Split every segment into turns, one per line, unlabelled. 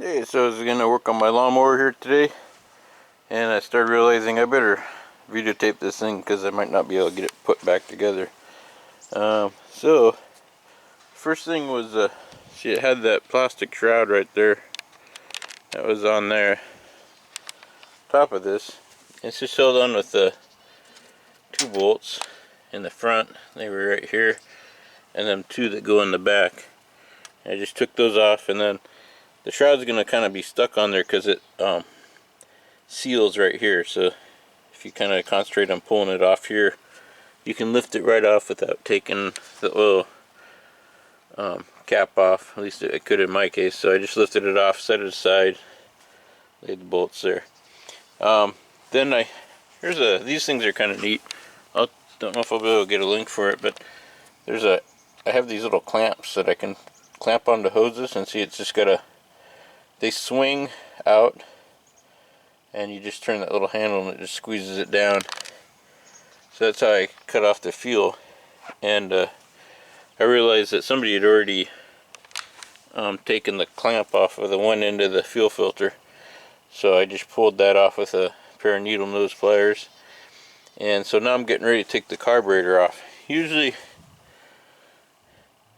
Hey, so I was gonna work on my lawnmower here today, and I started realizing I better videotape this thing because I might not be able to get it put back together. So first thing was see, it had that plastic shroud right there that was on there, top of this. It's just held on with the 2 bolts in the front. They were right here, and then 2 that go in the back. I just took those off, and then the shroud's gonna kind of be stuck on there because it seals right here. So if you kind of concentrate on pulling it off here, you can lift it right off without taking the oil cap off. At least it could in my case. So I just lifted it off, set it aside, laid the bolts there. Then these things are kind of neat. I don't know if I'll be able to get a link for it, but I have these little clamps that I can clamp onto hoses, and see, it's just they swing out, and you just turn that little handle and it just squeezes it down. So that's how I cut off the fuel. And I realized that somebody had already taken the clamp off of the one end of the fuel filter, so I just pulled that off with a pair of needle nose pliers. And so now I'm getting ready to take the carburetor off. Usually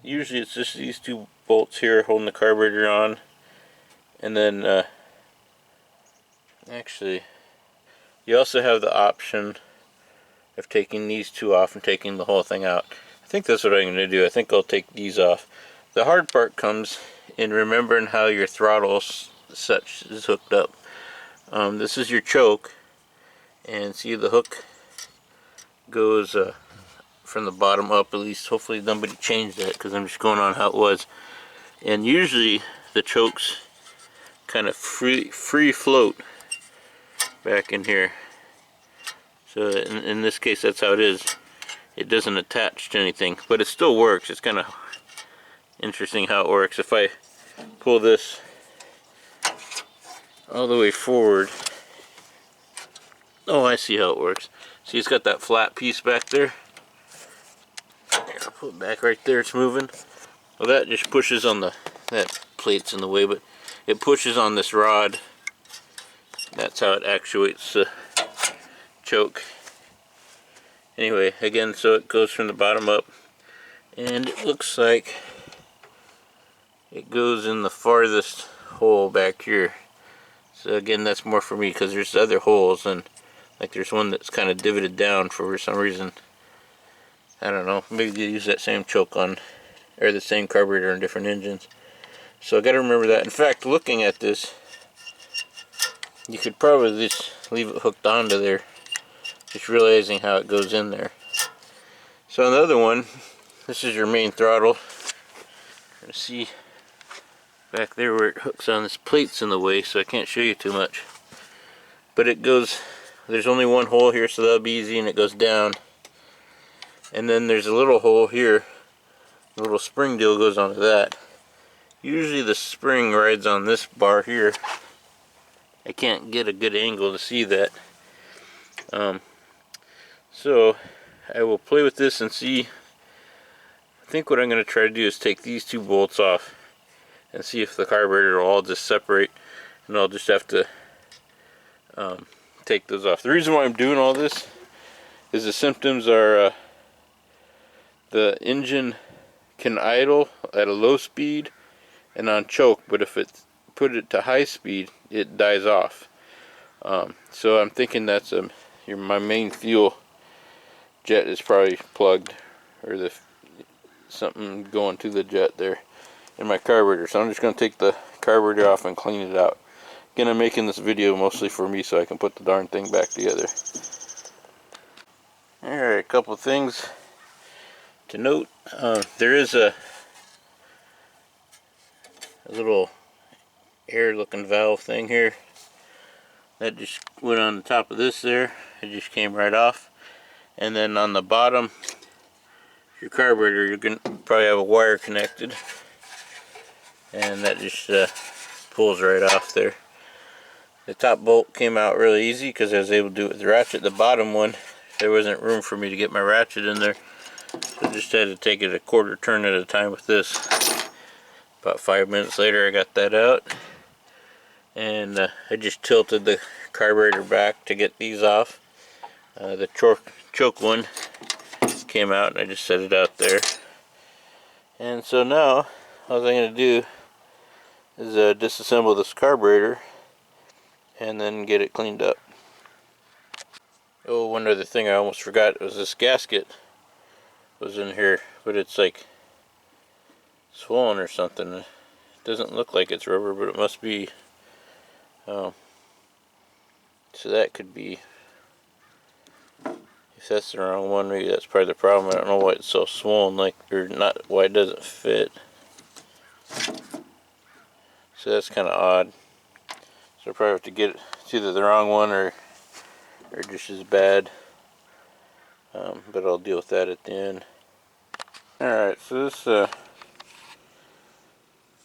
it's just these 2 bolts here holding the carburetor on, and then actually you also have the option of taking these 2 off and taking the whole thing out. I think that's what I'm going to do. I think I'll take these off. The hard part comes in remembering how your throttle such is hooked up. This is your choke, and see, the hook goes from the bottom up. At least hopefully nobody changed that, because I'm just going on how it was. And usually the chokes kind of free float back in here. So in this case, that's how it is. It doesn't attach to anything, but it still works. It's kind of interesting how it works. If I pull this all the way forward, oh, I see how it works. See, it's got that flat piece back there. Here, I'll put it back right there. It's moving. Well, that just pushes on that plate's in the way, but it pushes on this rod. That's how it actuates the choke. Anyway, again, so it goes from the bottom up, and it looks like it goes in the farthest hole back here. So again, that's more for me because there's other holes, and like there's one that's kind of divoted down for some reason. I don't know, maybe they use that same choke on, or the same carburetor on different engines. So I got to remember that. In fact, looking at this, you could probably just leave it hooked onto there, just realizing how it goes in there. So on the other one, this is your main throttle. You're going to see back there where it hooks on, this plate's in the way, so I can't show you too much. But it goes, there's only one hole here, so that'll be easy, and it goes down. And then there's a little hole here, a little spring deal goes onto that. Usually the spring rides on this bar here. I can't get a good angle to see that. So I will play with this and see. I think what I'm going to try to do is take these 2 bolts off and see if the carburetor will all just separate, and I'll just have to take those off. The reason why I'm doing all this is the symptoms are the engine can idle at a low speed and on choke, but if it put it to high speed, it dies off. So I'm thinking that's my main fuel jet is probably plugged, or something going to the jet there in my carburetor. So I'm just going to take the carburetor off and clean it out. Again, I'm making this video mostly for me so I can put the darn thing back together. Alright, a couple of things to note. There is a little air looking valve thing here that just went on the top of this there. It just came right off. And then on the bottom, your carburetor, you can probably have a wire connected, and that just pulls right off there. The top bolt came out really easy because I was able to do it with the ratchet. The bottom one, there wasn't room for me to get my ratchet in there, so I just had to take it a quarter turn at a time with this. About 5 minutes later, I got that out. and I just tilted the carburetor back to get these off. The choke one came out, and I just set it out there. And so now all I'm going to do is disassemble this carburetor and then get it cleaned up. Oh, one other thing I almost forgot was this gasket was in here, but it's like swollen or something. It doesn't look like it's rubber, but it must be. So that could be, if that's the wrong one, maybe that's part of the problem. I don't know why it's so swollen, like, or not, why it doesn't fit. So that's kind of odd. So I probably have to get it, it's either the wrong one or just as bad. But I'll deal with that at the end. Alright, so this, I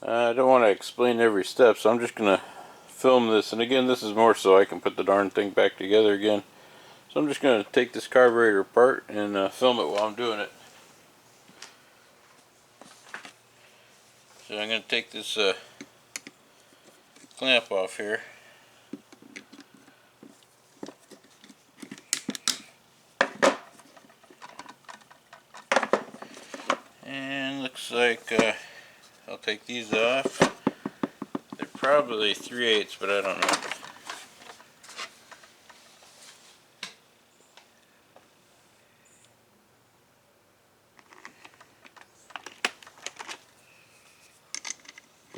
don't want to explain every step, so I'm just going to film this. And again, this is more so I can put the darn thing back together again. So I'm just going to take this carburetor apart and film it while I'm doing it. So I'm going to take this clamp off here. And looks like I'll take these off. They're probably 3/8, but I don't know.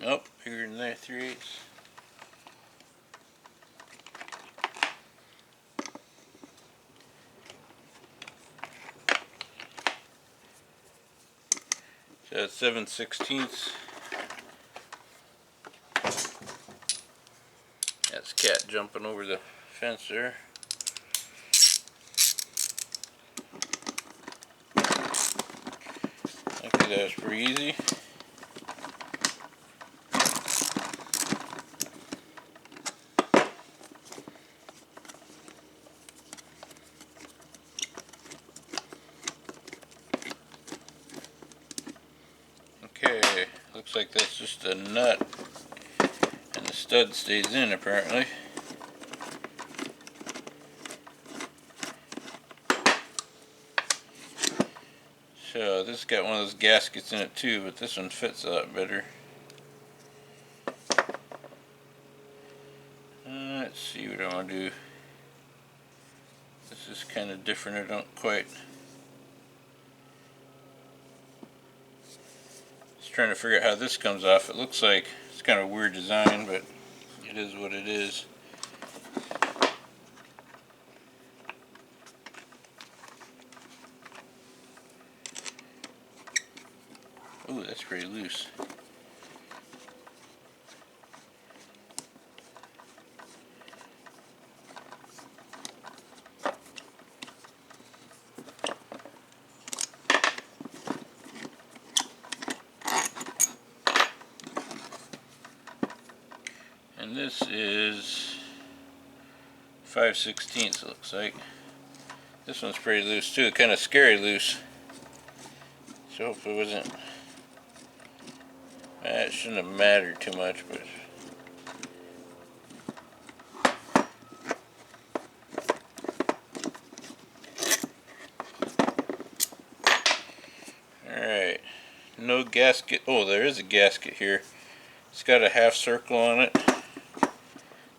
Nope, bigger than that, 3/8. So that's 7/16. That's cat jumping over the fence there. Okay, that was pretty easy. Okay, looks like that's just a nut, and the stud stays in apparently. So this has got one of those gaskets in it too, but this one fits a lot better. Let's see what I want to do. This is kind of different. I don't quite. Just trying to figure out how this comes off. It looks like it's kind of a weird design, but it is what it is. Ooh, that's pretty loose. And this is 5/16, it looks like. This one's pretty loose too, kind of scary loose. So hopefully it wasn't. It shouldn't have mattered too much, but. Alright. No gasket. Oh, there is a gasket here. It's got a half circle on it.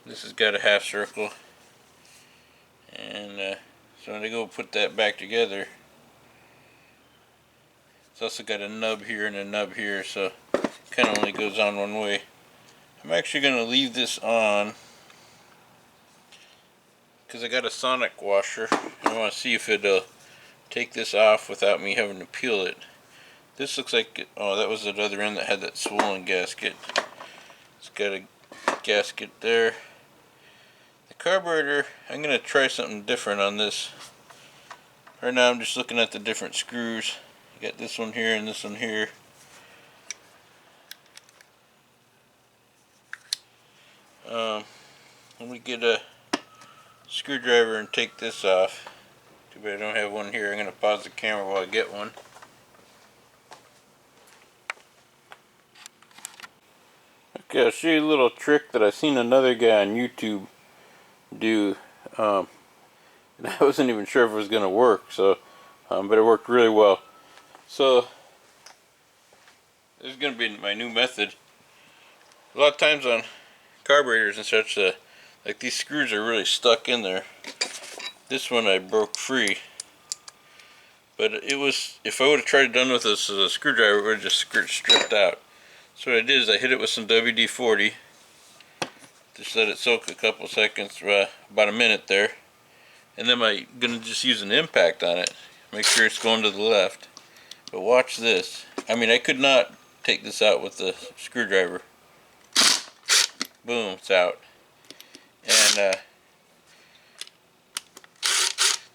This has got a half circle. And so when I go put that back together, it's also got a nub here and a nub here, so it kind of only goes on one way. I'm actually going to leave this on because I got a sonic washer and I want to see if it'll take this off without me having to peel it. This looks like, oh, that was the other end that had that swollen gasket. It's got a gasket there. The carburetor, I'm going to try something different on this. Right now I'm just looking at the different screws. You got this one here and this one here. Let me get a screwdriver and take this off. Too bad I don't have one here. I'm going to pause the camera while I get one. Okay, I'll show you a little trick that I seen another guy on YouTube do. And I wasn't even sure if it was going to work, so but it worked really well. So this is going to be my new method. A lot of times on carburetors and such, like these screws are really stuck in there. This one I broke free, but it was, if I would have tried it done with this as a screwdriver, it would have just stripped out. So what I did is I hit it with some WD-40, just let it soak a couple seconds, about a minute there, and then I'm gonna just use an impact on it, make sure it's going to the left. But watch this. I mean, I could not take this out with the screwdriver. Boom, it's out. And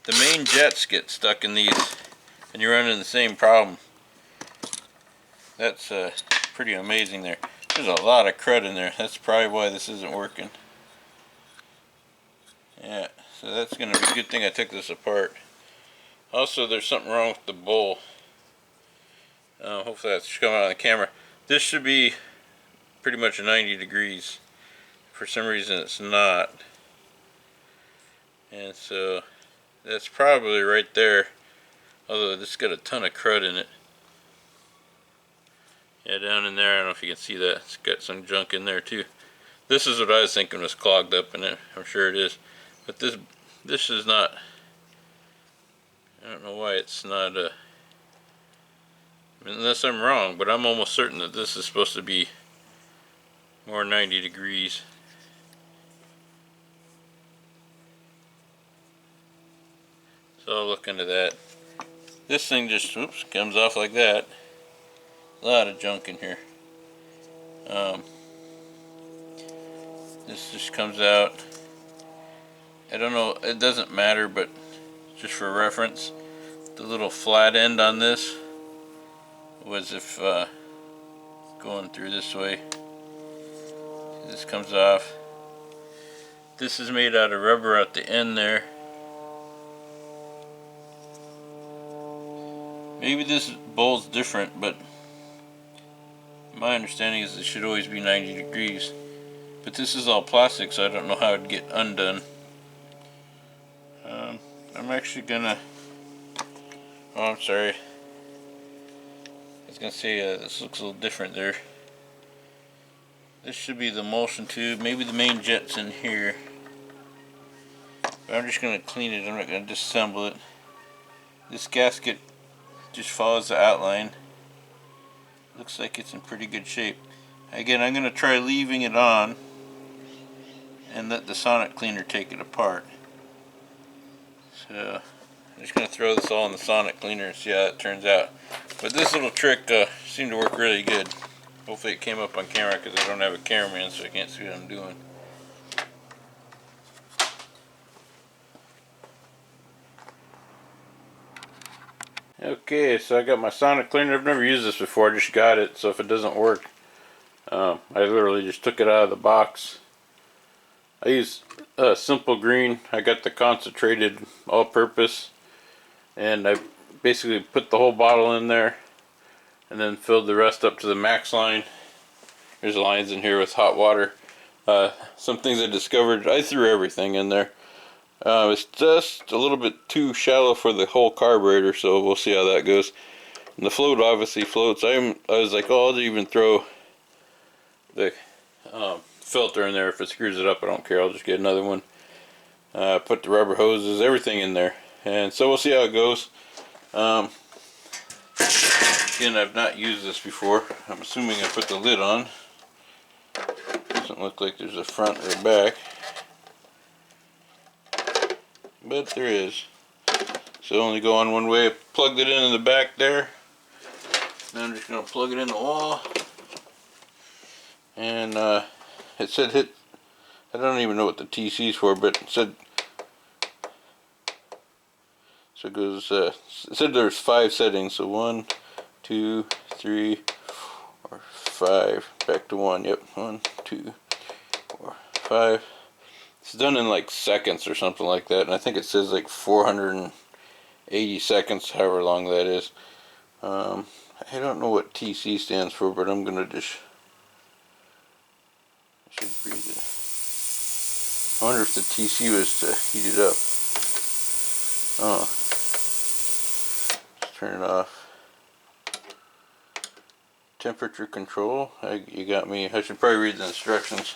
the main jets get stuck in these, and you're running the same problem. That's pretty amazing there. There's a lot of crud in there. That's probably why this isn't working. Yeah, so that's going to be a good thing I took this apart. Also, there's something wrong with the bowl. Hopefully that's coming out on the camera. This should be pretty much 90 degrees. For some reason it's not. And so that's probably right there. Although this got a ton of crud in it. Yeah, down in there, I don't know if you can see that. It's got some junk in there too. This is what I was thinking was clogged up in it. I'm sure it is. But this is not. I don't know why it's not unless I'm wrong, but I'm almost certain that this is supposed to be more 90 degrees. So I'll look into that. This thing just, oops, comes off like that. A lot of junk in here. This just comes out. I don't know, it doesn't matter, but just for reference, the little flat end on this was if going through this way. This comes off. This is made out of rubber at the end there. Maybe this bowl's different, but my understanding is it should always be 90 degrees. But this is all plastic, so I don't know how it'd get undone. I'm actually gonna, oh, I'm sorry. I was gonna say this looks a little different there. This should be the emulsion tube. Maybe the main jet's in here. But I'm just gonna clean it. I'm not gonna disassemble it. This gasket just follows the outline. Looks like it's in pretty good shape. Again, I'm gonna try leaving it on and let the sonic cleaner take it apart. So I'm just going to throw this all in the sonic cleaner and see how it turns out. But this little trick seemed to work really good. Hopefully it came up on camera because I don't have a cameraman, so I can't see what I'm doing. Okay, so I got my sonic cleaner. I've never used this before, I just got it, so if it doesn't work, I literally just took it out of the box. I use Simple Green. I got the concentrated all-purpose, and I basically put the whole bottle in there and then filled the rest up to the max line. There's lines in here with hot water. Some things I discovered, I threw everything in there. It's just a little bit too shallow for the whole carburetor, so we'll see how that goes. And the float obviously floats. I was like, oh, I'll even throw the filter in there. If it screws it up, I don't care, I'll just get another one. Put the rubber hoses, everything in there, and so we'll see how it goes. Again, I've not used this before. I'm assuming I put the lid on. Doesn't look like there's a front or a back, but there is. So only go on one way. I plugged it in the back there. Now I'm just going to plug it in the wall, and it said hit, I don't even know what the TC's for, but it said, so it goes, it said there's 5 settings, so 1, 2, 3, 4, 5, back to 1, yep, 1, 2, 4, 5. It's done in like seconds or something like that, and I think it says like 480 seconds, however long that is. I don't know what TC stands for, but I'm gonna just should read it. I wonder if the TC was to heat it up. Oh. Let's turn it off. Temperature control. You got me. I should probably read the instructions.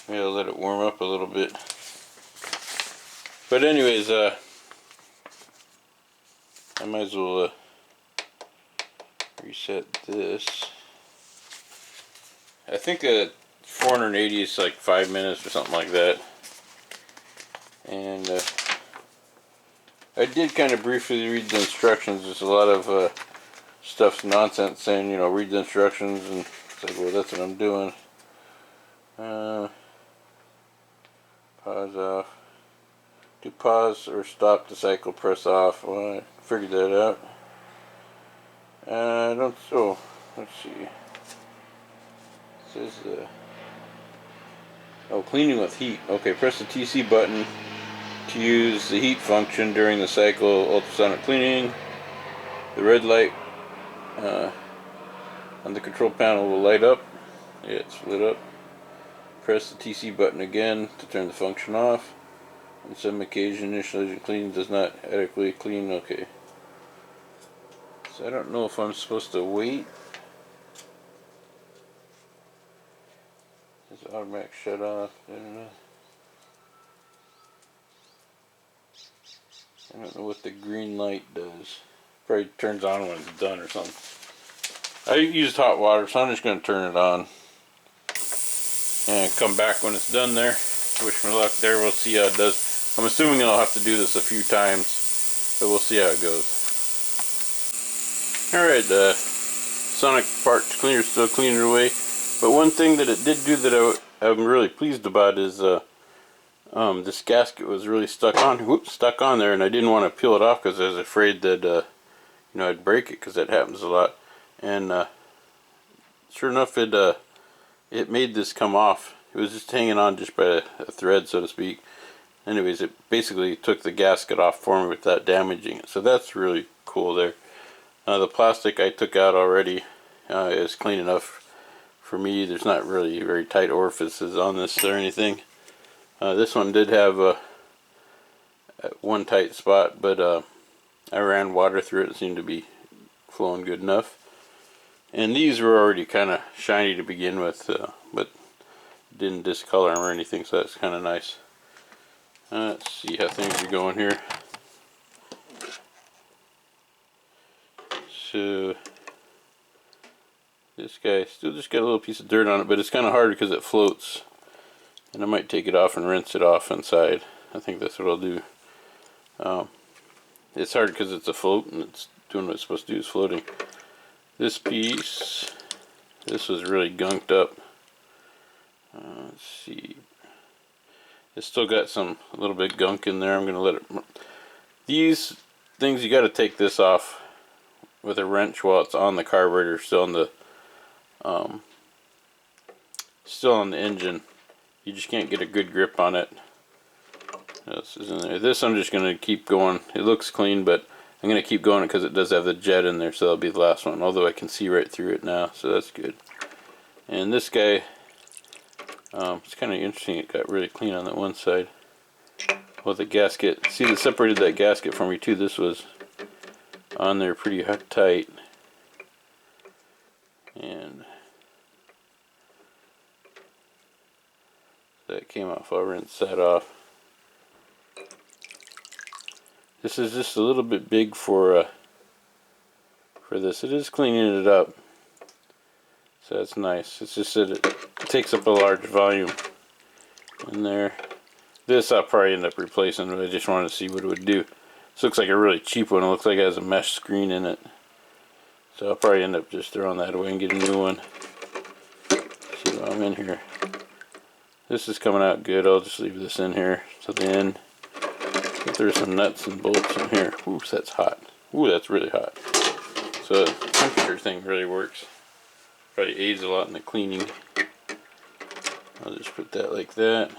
Maybe I'll let it warm up a little bit. But anyways, I might as well reset this. I think 480 is like 5 minutes or something like that. And I did kind of briefly read the instructions. There's a lot of stuff's nonsense saying, you know, read the instructions, and it's like, well, that's what I'm doing. Pause off. To pause or stop the cycle, press off. Well, I figured that out. I don't, so, let's see. It says, oh, cleaning with heat. Okay, press the TC button to use the heat function during the cycle ultrasonic cleaning. The red light on the control panel will light up. Yeah, it's lit up. Press the TC button again to turn the function off. On some occasion, initial cleaning does not adequately clean. Okay. So I don't know if I'm supposed to wait. Is it automatic shut off? I don't know what the green light does. Probably turns on when it's done or something. I used hot water, so I'm just going to turn it on and come back when it's done there. Wish me luck there. We'll see how it does. I'm assuming I'll have to do this a few times, but we'll see how it goes. Alright, Sonic parts cleaner still cleaning away. But one thing that it did do that I'm really pleased about is this gasket was really stuck on there, and I didn't want to peel it off because I was afraid that you know, I'd break it, because that happens a lot. And sure enough, it made this come off. It was just hanging on just by a thread, so to speak. Anyways, it basically took the gasket off for me without damaging it, so that's really cool there. The plastic I took out already is clean enough for me. There's not really very tight orifices on this or anything. This one did have one tight spot, but I ran water through it. It seemed to be flowing good enough. And these were already kind of shiny to begin with, but didn't discolor them or anything, so that's kind of nice. Let's see how things are going here. So this guy still just got a little piece of dirt on it, but it's kind of hard because it floats. And I might take it off and rinse it off inside. I think that's what I'll do. It's hard because it's a float and it's doing what it's supposed to do, is floating. This piece, this was really gunked up. Let's see. It's still got a little bit gunk in there. I'm going to let it. These things, you got to take this off with a wrench while it's on the carburetor, still on the engine. You just can't get a good grip on it. This is in there. This I'm just going to keep going. It looks clean, but I'm going to keep going because it does have the jet in there, so that'll be the last one. Although I can see right through it now, so that's good. And this guy, it's kind of interesting. It got really clean on that one side. Well, the gasket, see, that separated that gasket from me too. This was on there pretty tight, and that came off. I'll rinse that off. This is just a little bit big for this. It is cleaning it up, so that's nice. It's just that it takes up a large volume in there. This I'll probably end up replacing, but I just wanted to see what it would do. This looks like a really cheap one. It looks like it has a mesh screen in it, so I'll probably end up just throwing that away and get a new one. See what I'm in here. This is coming out good. I'll just leave this in here to the end. But there's some nuts and bolts in here. Ooh, that's hot. Ooh, that's really hot. So the temperature thing really works. Probably aids a lot in the cleaning. I'll just put that like that.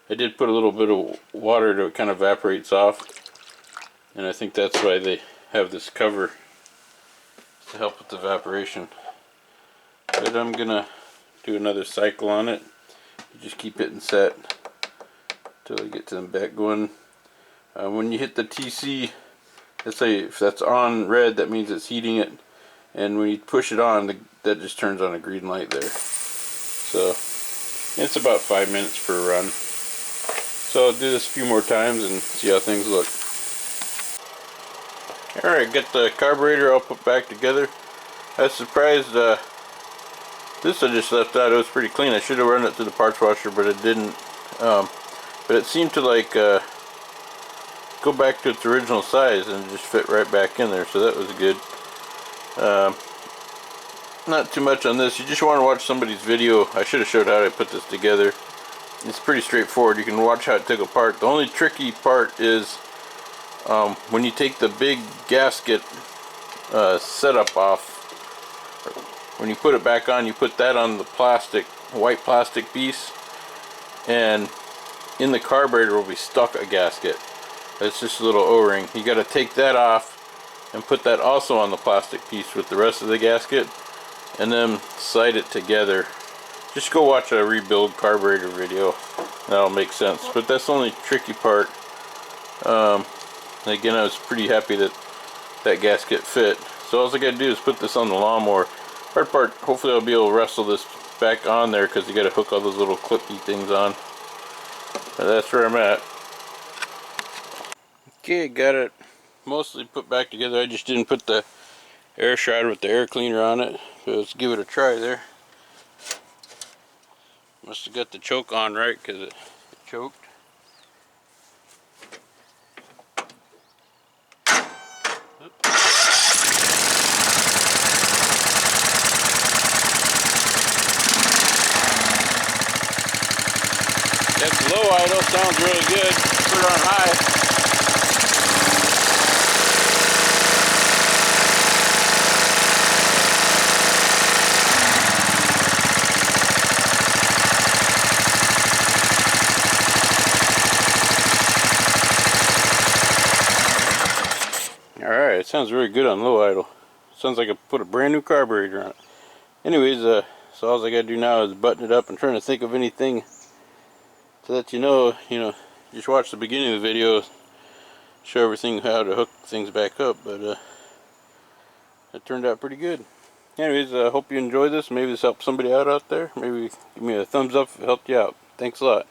I did put a little bit of water to it, kind of evaporates off. And I think that's why they have this cover, to help with evaporation. But I'm gonna do another cycle on it. You just keep hitting set until you get to them back going. When you hit the TC, let's say if that's on red, that means it's heating it, and when you push it on, that just turns on a green light there. So it's about 5 minutes per run. So I'll do this a few more times and see how things look. Alright, get the carburetor all put back together. I was surprised, this I just left out. It was pretty clean. I should have run it through the parts washer, but it didn't. But it seemed to like go back to its original size and just fit right back in there, so that was good. Not too much on this. You just want to watch somebody's video. I should have showed how to put this together. It's pretty straightforward. You can watch how it took apart. The only tricky part is when you take the big gasket setup off. When you put it back on, you put that on the plastic, white plastic piece, and in the carburetor will be stuck a gasket. It's just a little O-ring. You got to take that off and put that also on the plastic piece with the rest of the gasket, and then slide it together. Just go watch a rebuild carburetor video. That'll make sense. But that's the only tricky part. Again, I was pretty happy that that gasket fit. So all I gotta do is put this on the lawnmower. Hard part, hopefully I'll be able to wrestle this back on there, because you gotta hook all those little clippy things on. But that's where I'm at. Okay, got it mostly put back together. I just didn't put the air shroud with the air cleaner on it. So let's give it a try there. Must have got the choke on right, because it choked. That's low idle, sounds really good. Put it on high. Alright, it sounds very good on low idle. Sounds like I put a brand new carburetor on it. Anyways, so all I gotta do now is button it up. I'm trying to think of anything to let you know, just watch the beginning of the video, show everything how to hook things back up, but it turned out pretty good. Anyways, I hope you enjoyed this. Maybe this helped somebody out there. Maybe give me a thumbs up if it helped you out. Thanks a lot.